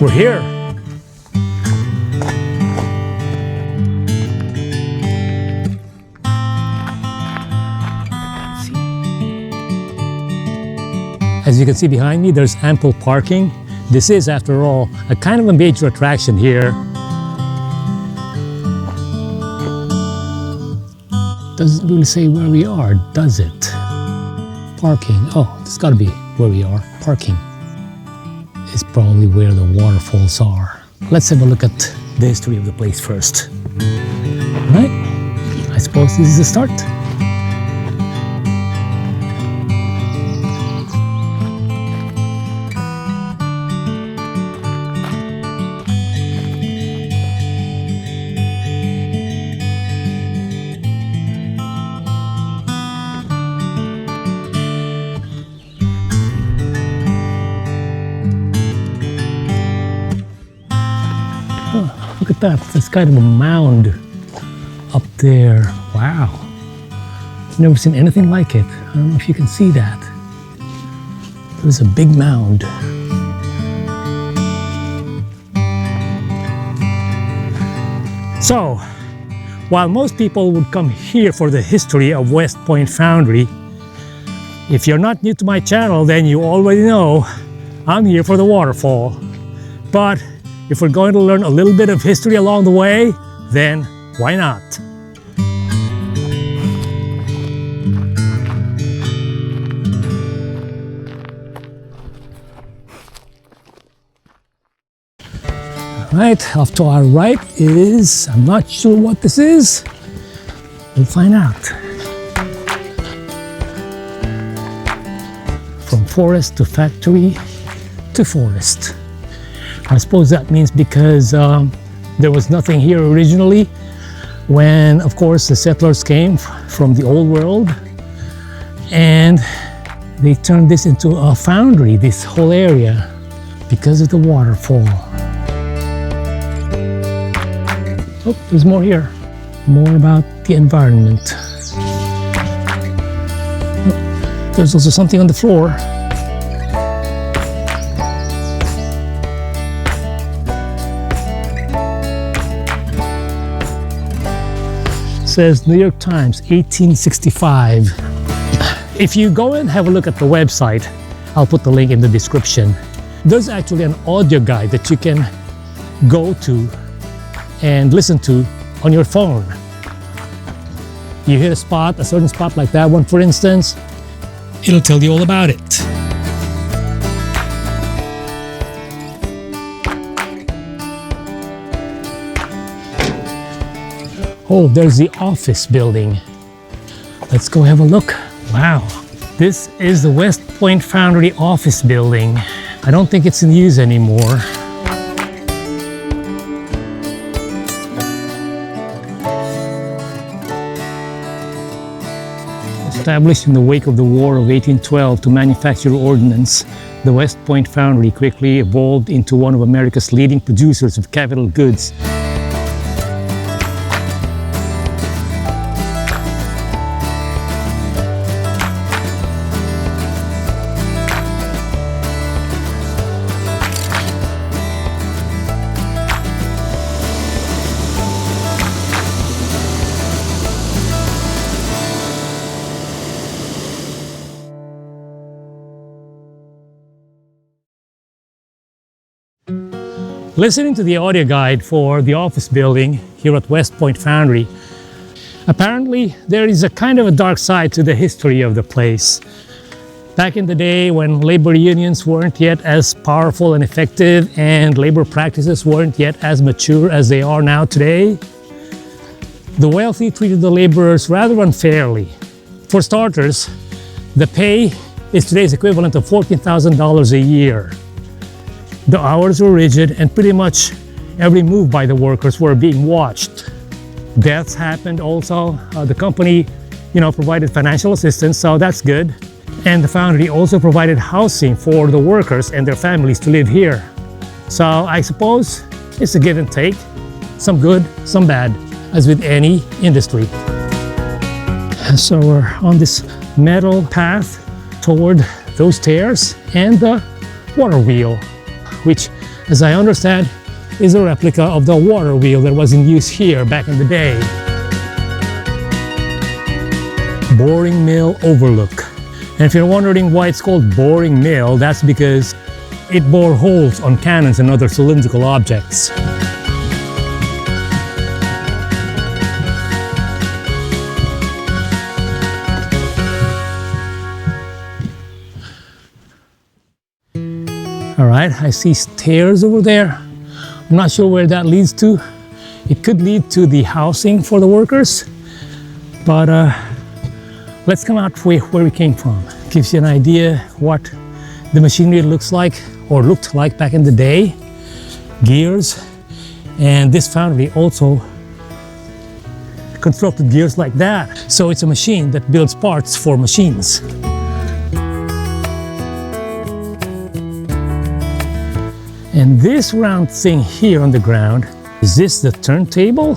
We're here. As you can see behind me, there's ample parking. This is, after all, a kind of a major attraction here. Doesn't really say where we are, does it? Parking. Oh, it's got to be where we are. Parking is probably where the waterfalls are. Let's have a look at the history of the place first. All right, I suppose this is the start. Look at that, that's kind of a mound up there. Wow. I've never seen anything like it. I don't know if you can see that. There's a big mound. So, while most people would come here for the history of West Point Foundry, if you're not new to my channel, then you already know I'm here for the waterfall. But if we're going to learn a little bit of history along the way, then why not? All right, off to our right is, I'm not sure what this is. We'll find out. From forest to factory to forest. I suppose that means because there was nothing here originally when, of course, the settlers came from the old world, and they turned this into a foundry, this whole area, because of the waterfall. Oh, there's more here. More about the environment. Oh, there's also something on the floor. Says New York Times, 1865. If you go and have a look at the website, I'll put the link in the description. There's actually an audio guide that you can go to and listen to on your phone. You hit a certain spot like that one, for instance, it'll tell you all about it. Oh, there's the office building. Let's go have a look. Wow, this is the West Point Foundry office building. I don't think it's in use anymore. Established in the wake of the War of 1812 to manufacture ordnance, the West Point Foundry quickly evolved into one of America's leading producers of capital goods. Listening to the audio guide for the office building here at West Point Foundry, apparently there is a kind of a dark side to the history of the place. Back in the day when labor unions weren't yet as powerful and effective and labor practices weren't yet as mature as they are now today, the wealthy treated the laborers rather unfairly. For starters, the pay is today's equivalent of $14,000 a year. The hours were rigid and pretty much every move by the workers were being watched. Deaths happened also. The company, provided financial assistance, so that's good. And the foundry also provided housing for the workers and their families to live here. So I suppose it's a give and take. Some good, some bad, as with any industry. So we're on this metal path toward those stairs and the water wheel, which as I understand, is a replica of the water wheel that was in use here back in the day. Boring Mill Overlook. And if you're wondering why it's called Boring Mill, that's because it bore holes on cannons and other cylindrical objects. All right, I see stairs over there. I'm not sure where that leads to. It could lead to the housing for the workers, but let's come out where we came from. Gives you an idea what the machinery looks like or looked like back in the day. Gears, and this foundry also constructed gears like that. So it's a machine that builds parts for machines. And this round thing here on the ground, is this the turntable?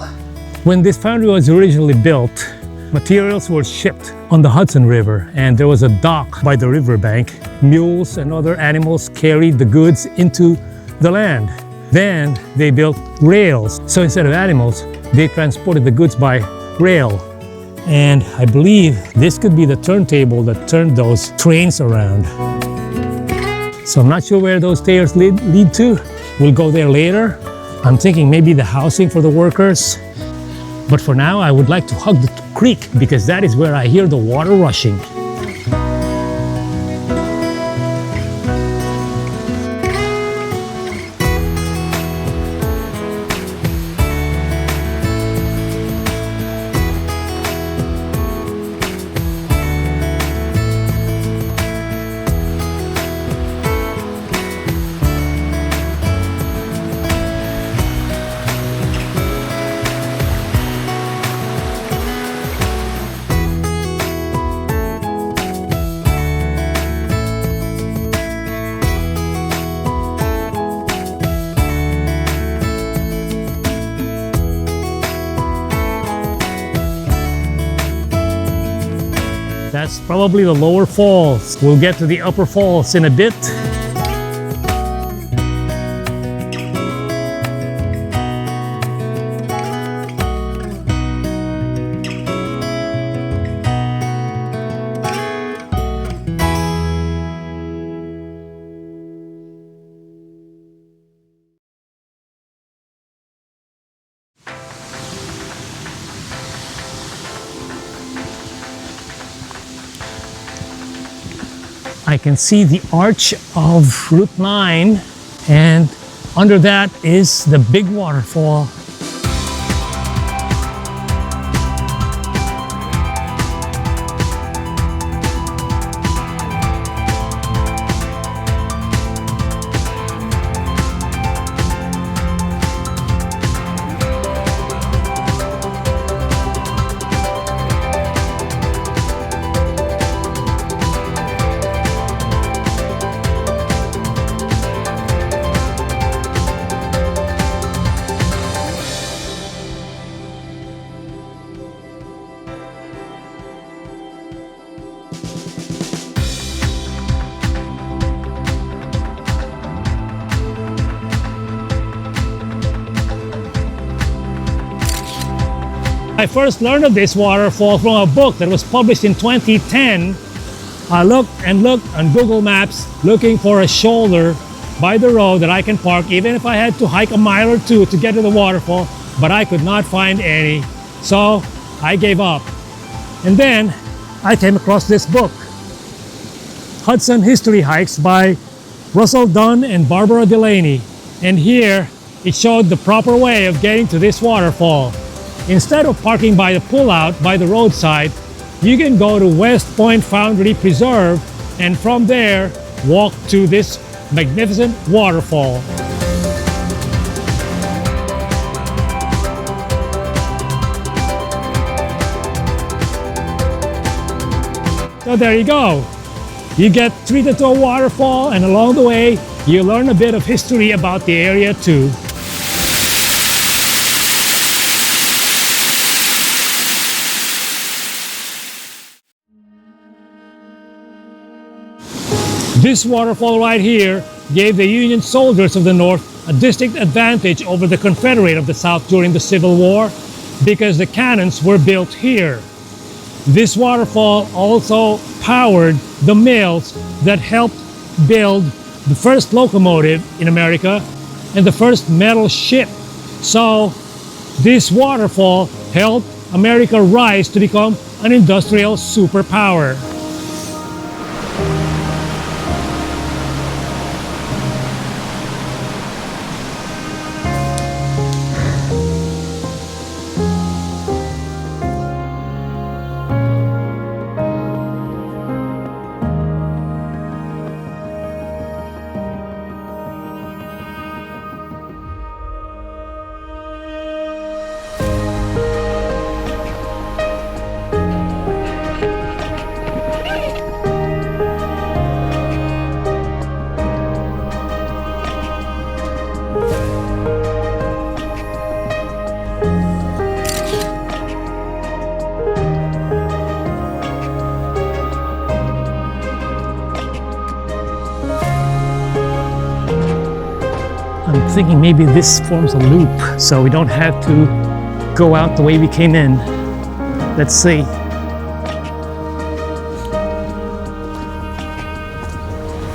When this foundry was originally built, materials were shipped on the Hudson River, and there was a dock by the riverbank. Mules and other animals carried the goods into the land. Then they built rails. So instead of animals, they transported the goods by rail. And I believe this could be the turntable that turned those trains around. So I'm not sure where those stairs lead to. We'll go there later. I'm thinking maybe the housing for the workers. But for now, I would like to hug the creek because that is where I hear the water rushing. That's probably the lower falls. We'll get to the upper falls in a bit. I can see the arch of Route 9, and under that is the big waterfall. I first learned of this waterfall from a book that was published in 2010. I looked and looked on Google Maps looking for a shoulder by the road that I can park, even if I had to hike a mile or two to get to the waterfall, but I could not find any. So I gave up. And then I came across this book, Hudson History Hikes by Russell Dunn and Barbara Delaney. And here it showed the proper way of getting to this waterfall. Instead of parking by the pullout by the roadside, you can go to West Point Foundry Preserve and from there walk to this magnificent waterfall. So there you go. You get treated to a waterfall, and along the way you learn a bit of history about the area too. This waterfall right here gave the Union soldiers of the North a distinct advantage over the Confederate of the South during the Civil War because the cannons were built here. This waterfall also powered the mills that helped build the first locomotive in America and the first metal ship. So this waterfall helped America rise to become an industrial superpower. I'm thinking maybe this forms a loop, so we don't have to go out the way we came in. Let's see.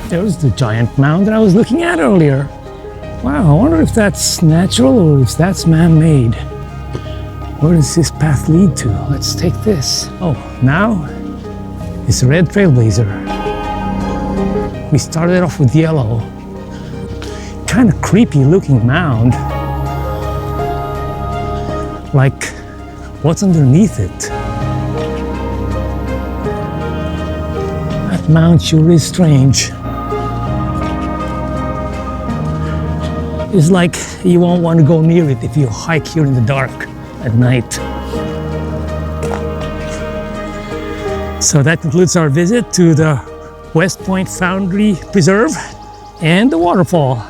There's the giant mound that I was looking at earlier. Wow, I wonder if that's natural or if that's man-made. Where does this path lead to? Let's take this. Oh, now it's a red trailblazer. We started off with yellow. Kind of creepy looking mound. Like, what's underneath it? That mound sure is strange. It's like you won't want to go near it if you hike here in the dark at night. So that concludes our visit to the Point Foundry Preserve and the waterfall.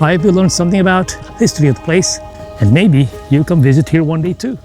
I hope you learned something about history of the place, and maybe you'll come visit here one day too.